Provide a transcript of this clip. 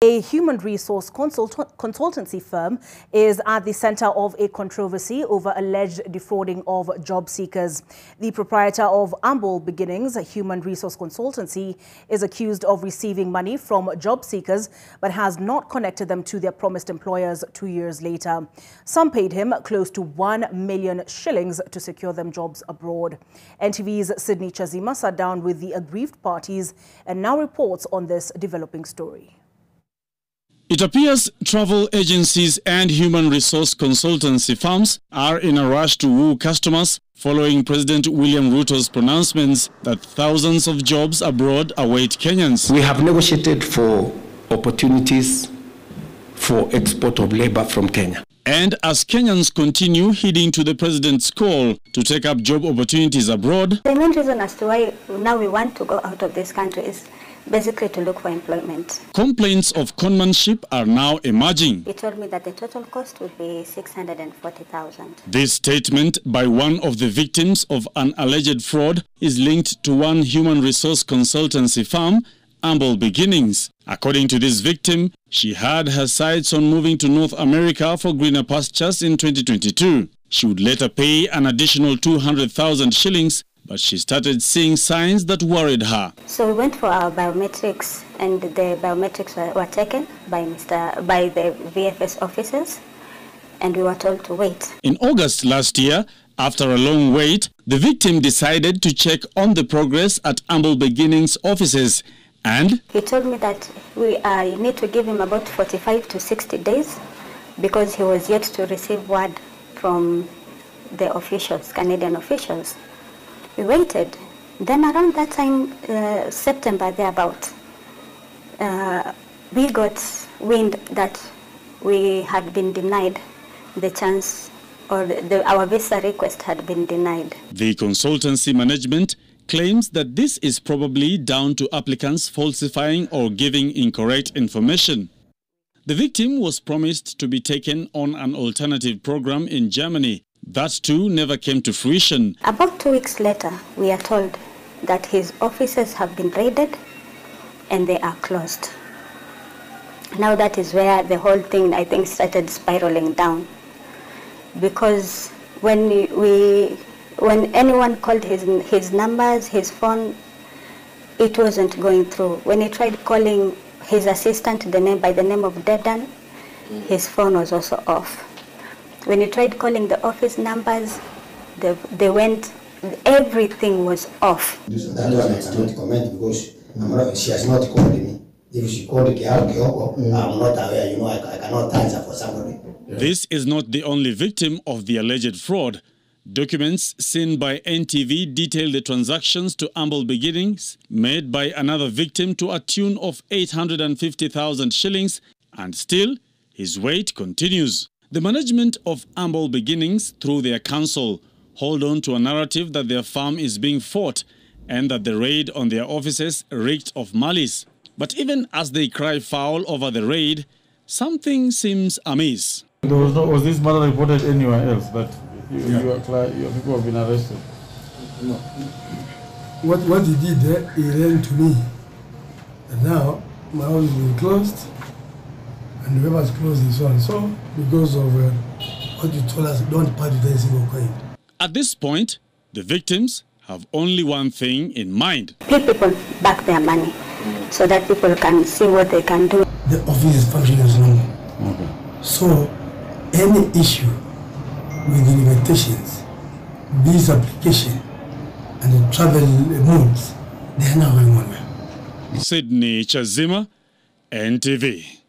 A human resource consultancy firm is at the center of a controversy over alleged defrauding of job seekers. The proprietor of Humble Beginnings, a human resource consultancy, is accused of receiving money from job seekers but has not connected them to their promised employers 2 years later. Some paid him close to 1 million shillings to secure them jobs abroad. NTV's Sydney Chazima sat down with the aggrieved parties and now reports on this developing story. It appears travel agencies and human resource consultancy firms are in a rush to woo customers following President William Ruto's pronouncements that thousands of jobs abroad await Kenyans. We have negotiated for opportunities for export of labor from Kenya. And as Kenyans continue heeding to the president's call to take up job opportunities abroad, the main reason as to why now we want to go out of this country is basically to look for employment. Complaints of conmanship are now emerging. He told me that the total cost would be 640,000. This statement by one of the victims of an alleged fraud is linked to one human resource consultancy firm, Humble Beginnings. According to this victim, she had her sights on moving to North America for greener pastures in 2022. She would later pay an additional 200,000 shillings, but she started seeing signs that worried her. So we went for our biometrics, and the biometrics were taken by the VFS officers, and we were told to wait. In August last year, after a long wait, the victim decided to check on the progress at Humble Beginnings offices, and he told me that we need to give him about 45 to 60 days because he was yet to receive word from the officials, Canadian officials. We waited. Then around that time, September thereabout, we got wind that we had been denied the chance, or our visa request had been denied. The consultancy management claims that this is probably down to applicants falsifying or giving incorrect information. The victim was promised to be taken on an alternative program in Germany. That too never came to fruition. About 2 weeks later, we are told that his offices have been raided and they are closed. Now that is where the whole thing, I think, started spiraling down. Because when anyone called his numbers, his phone, it wasn't going through. When he tried calling his assistant by the name of Dedan, his phone was also off. When he tried calling the office numbers, they went, everything was off. That one I cannot comment because she has not called me. If she called Kioko, I'm not aware, I cannot answer for somebody. This is not the only victim of the alleged fraud. Documents seen by NTV detail the transactions to Humble Beginnings made by another victim to a tune of 850,000 shillings, and still his wait continues. The management of Humble Beginnings, through their counsel, hold on to a narrative that their firm is being fought and that the raid on their offices reeked of malice. But even as they cry foul over the raid, something seems amiss. Was this matter reported anywhere else that your people have been arrested? No. What he did there, he ran to me. And now my office has been closed. And whoever's closed this one. So, because of what you told us, don't part with any single coin. At this point, the victims have only one thing in mind. Pay people back their money so that people can see what they can do. The office is functioning as normal. Okay. So, any issue with the limitations, visa application, and the travel modes, they are now going on well. Sydney Chazima, NTV.